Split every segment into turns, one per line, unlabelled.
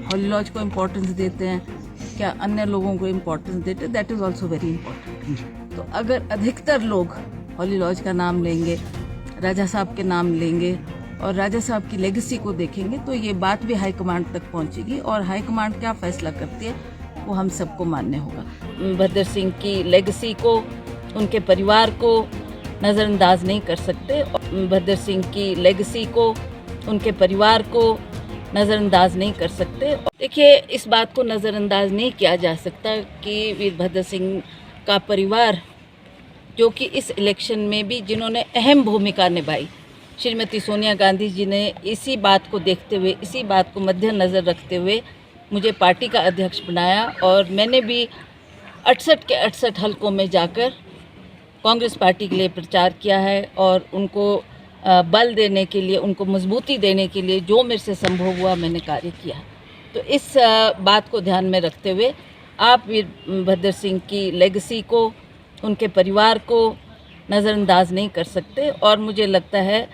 Holly Lodge को importance देते हैं, क्या अन्य लोगों को इम्पोर्टेंस देते हैं, that is also very important. तो अगर अधिकतर लोग हॉली लॉज का नाम लेंगे, राजा साहब के नाम लेंगे और राजा साहब की लेगेसी को देखेंगे, तो ये बात भी हाईकमांड तक पहुंचेगी और हाईकमांड क्या फैसला करती है वो हम सबको मान्य होगा। भद्र सिंह की लेगेसी को, उनके परिवार को नज़रअंदाज नहीं कर सकते। भद्र सिंह की लेगेसी को, उनके परिवार को नज़रअंदाज नहीं कर सकते। देखिए, इस बात को नज़रअंदाज नहीं किया जा सकता कि वीरभद्र सिंह का परिवार, जो कि इस इलेक्शन में भी जिन्होंने अहम भूमिका निभाई, श्रीमती सोनिया गांधी जी ने इसी बात को देखते हुए, इसी बात को मद्देनज़र रखते हुए मुझे पार्टी का अध्यक्ष बनाया और मैंने भी 68 के 68 हलकों में जाकर कांग्रेस पार्टी के लिए प्रचार किया है और उनको बल देने के लिए, उनको मजबूती देने के लिए जो मेरे से संभव हुआ मैंने कार्य किया। तो इस बात को ध्यान में रखते हुए आप वीरभद्र सिंह की लेगेसी को, उनके परिवार को नज़रअंदाज नहीं कर सकते। और मुझे लगता है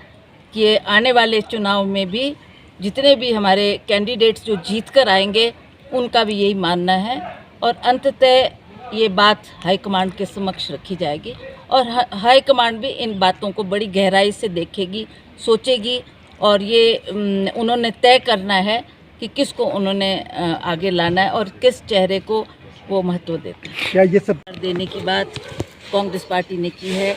कि आने वाले चुनाव में भी जितने भी हमारे कैंडिडेट्स जो जीत कर आएंगे उनका भी यही मानना है और अंततः ये बात हाईकमांड के समक्ष रखी जाएगी और हाईकमांड भी इन बातों को बड़ी गहराई से देखेगी, सोचेगी और ये उन्होंने तय करना है कि किसको उन्होंने आगे लाना है और किस चेहरे को वो महत्व देते हैं।
क्या ये सब
देने की बात कांग्रेस पार्टी ने की है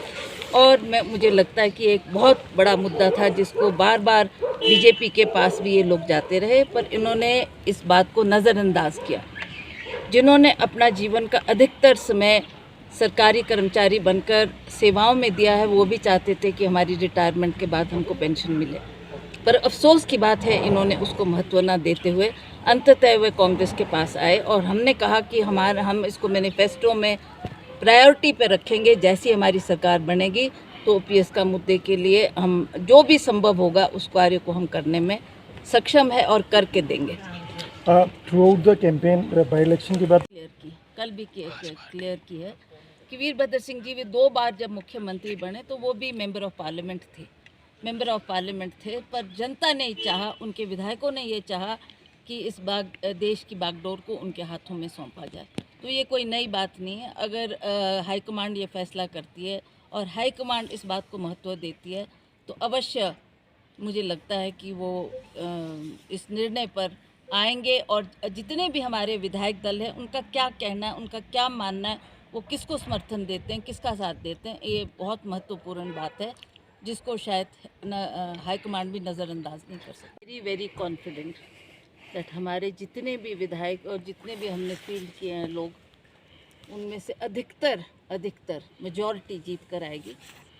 और मुझे लगता है कि एक बहुत बड़ा मुद्दा था जिसको बार बार बीजेपी के पास भी ये लोग जाते रहे, पर इन्होंने इस बात को नज़रअंदाज किया। जिन्होंने अपना जीवन का अधिकतर समय सरकारी कर्मचारी बनकर सेवाओं में दिया है, वो भी चाहते थे कि हमारी रिटायरमेंट के बाद हमको पेंशन मिले, पर अफसोस की बात है इन्होंने उसको महत्व न देते हुए अंततः वे कांग्रेस के पास आए और हमने कहा कि हम इसको मैनिफेस्टो में प्रायोरिटी पे रखेंगे। जैसी हमारी सरकार बनेगी तो ओपीएस का मुद्दे के लिए हम जो भी संभव होगा उस कार्य को हम करने में सक्षम है और करके देंगे।
Through out the campaign by election की बात
क्लियर की, कल भी क्लियर की है कि वीरभद्र सिंह जी भी 2 बार जब मुख्यमंत्री बने तो वो भी मेंबर ऑफ पार्लियामेंट थे, पर जनता ने चाहा, उनके विधायकों ने ये चाहा कि इस देश की बागडोर को उनके हाथों में सौंपा जाए। तो ये कोई नई बात नहीं है। अगर हाईकमांड ये फैसला करती है और हाईकमांड इस बात को महत्व देती है तो अवश्य मुझे लगता है कि वो इस निर्णय पर आएंगे और जितने भी हमारे विधायक दल हैं उनका क्या कहना है, उनका क्या मानना है, वो किसको समर्थन देते हैं, किसका साथ देते हैं, ये बहुत महत्वपूर्ण बात है जिसको शायद हाईकमांड भी नज़रअंदाज नहीं कर सकती। वेरी कॉन्फिडेंट दैट हमारे जितने भी विधायक और जितने भी हमने फील्ड किए हैं लोग, उनमें से अधिकतर मेजॉरिटी जीत कर आएगी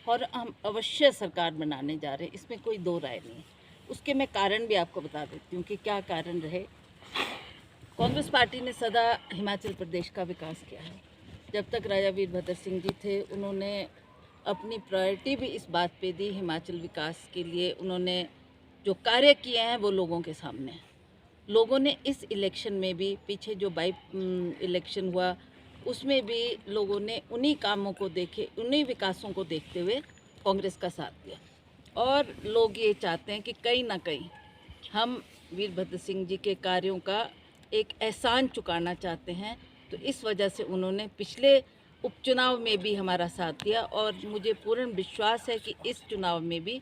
और हम अवश्य सरकार बनाने जा रहे हैं, इसमें कोई दो राय नहीं है। उसके मैं कारण भी आपको बता देती हूँ कि क्या कारण रहे। कांग्रेस पार्टी ने सदा हिमाचल प्रदेश का विकास किया है। जब तक राजा वीरभद्र सिंह जी थे उन्होंने अपनी प्रायोरिटी भी इस बात पे दी, हिमाचल विकास के लिए उन्होंने जो कार्य किए हैं वो लोगों के सामने हैं। लोगों ने इस इलेक्शन में भी, पीछे जो इलेक्शन हुआ उसमें भी लोगों ने उन्हीं कामों को देखे, उन्हीं विकासों को देखते हुए कांग्रेस का साथ दिया और लोग ये चाहते हैं कि कहीं ना कहीं हम वीरभद्र सिंह जी के कार्यों का एक एहसान चुकाना चाहते हैं। तो इस वजह से उन्होंने पिछले उपचुनाव में भी हमारा साथ दिया और मुझे पूर्ण विश्वास है कि इस चुनाव में भी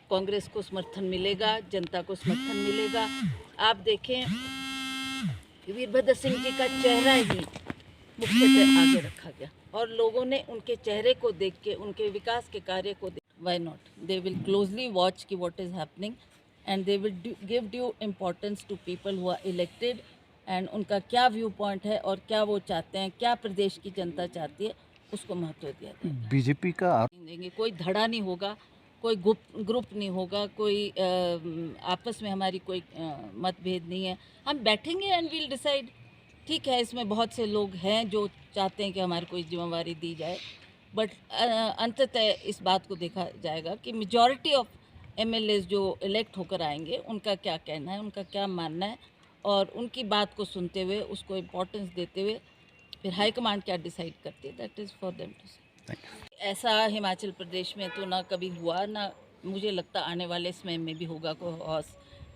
कांग्रेस को समर्थन मिलेगा, जनता को समर्थन मिलेगा। आप देखें, वीरभद्र सिंह जी का चेहरा ही मुख्यतः आगे रखा गया और लोगों ने उनके चेहरे को देख के, उनके विकास के कार्य को देख, why not, they will closely watch की what is happening and they will give due importance to people who are elected and उनका क्या व्यू पॉइंट है और क्या वो चाहते हैं, क्या प्रदेश की जनता चाहती है, उसको महत्व दिया जाएगा।
बीजेपी का
देंगे, कोई धड़ा नहीं होगा, कोई ग्रुप नहीं होगा, कोई आपस में हमारी कोई मतभेद नहीं है। हम बैठेंगे एंड विल डिसाइड। ठीक है, इसमें बहुत से लोग हैं जो चाहते हैं कि हमारी कोई जिम्मेवारी दी जाए, बट अंततः इस बात को देखा जाएगा कि मेजॉरिटी ऑफ एमएलएज जो इलेक्ट होकर आएंगे उनका क्या कहना है, उनका क्या मानना है और उनकी बात को सुनते हुए, उसको इम्पोर्टेंस देते हुए फिर हाईकमांड क्या डिसाइड करती है, that is for them to say. ऐसा हिमाचल प्रदेश में तो ना कभी हुआ, ना मुझे लगता आने वाले समय में भी होगा कोई हॉर्स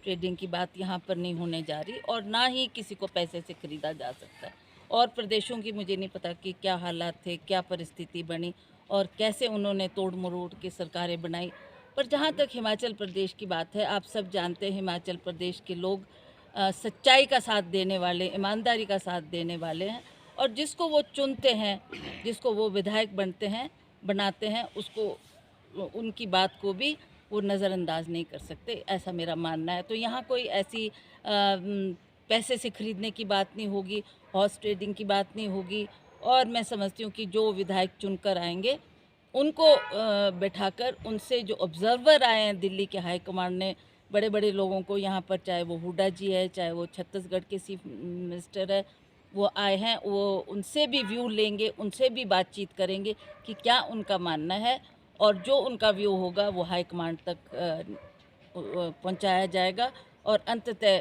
ट्रेडिंग की बात यहाँ पर नहीं होने जा रही और ना ही किसी को पैसे से खरीदा जा सकता है। और प्रदेशों की मुझे नहीं पता कि क्या हालात थे, क्या परिस्थिति बनी और कैसे उन्होंने तोड़ मरोड़ के सरकारें बनाई। पर जहाँ तक हिमाचल प्रदेश की बात है, आप सब जानते हैं हिमाचल प्रदेश के लोग सच्चाई का साथ देने वाले, ईमानदारी का साथ देने वाले हैं और जिसको वो चुनते हैं, जिसको वो विधायक बनाते हैं, उसको उनकी बात को भी वो नज़रअंदाज नहीं कर सकते, ऐसा मेरा मानना है। तो यहाँ कोई ऐसी पैसे से खरीदने की बात नहीं होगी, हॉर्स ट्रेडिंग की बात नहीं होगी और मैं समझती हूँ कि जो विधायक चुनकर आएंगे उनको बैठाकर उनसे जो ऑब्जर्वर आए हैं दिल्ली के हाई कमांड ने बड़े बड़े लोगों को यहाँ पर, चाहे वो हुड्डा जी है, चाहे वो छत्तीसगढ़ के चीफ मिनिस्टर है, वो आए हैं, वो उनसे भी व्यू लेंगे, उनसे भी बातचीत करेंगे कि क्या उनका मानना है और जो उनका व्यू होगा वो हाई कमांड तक पहुँचाया जाएगा और अंततः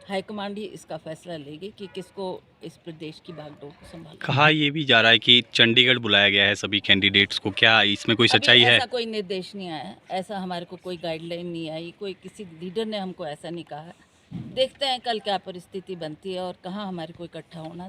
हाईकमांड ही इसका फैसला लेगी कि किसको इस प्रदेश की बागडोर को संभालना।
कहा ये भी जा रहा है कि चंडीगढ़ बुलाया गया है सभी कैंडिडेट्स को, क्या इसमें कोई सच्चाई है?
ऐसा कोई निर्देश नहीं आया है, ऐसा हमारे को कोई गाइडलाइन नहीं आई, कोई किसी लीडर ने हमको ऐसा नहीं कहा है। देखते हैं कल क्या परिस्थिति बनती है और कहाँ हमारे को इकट्ठा होना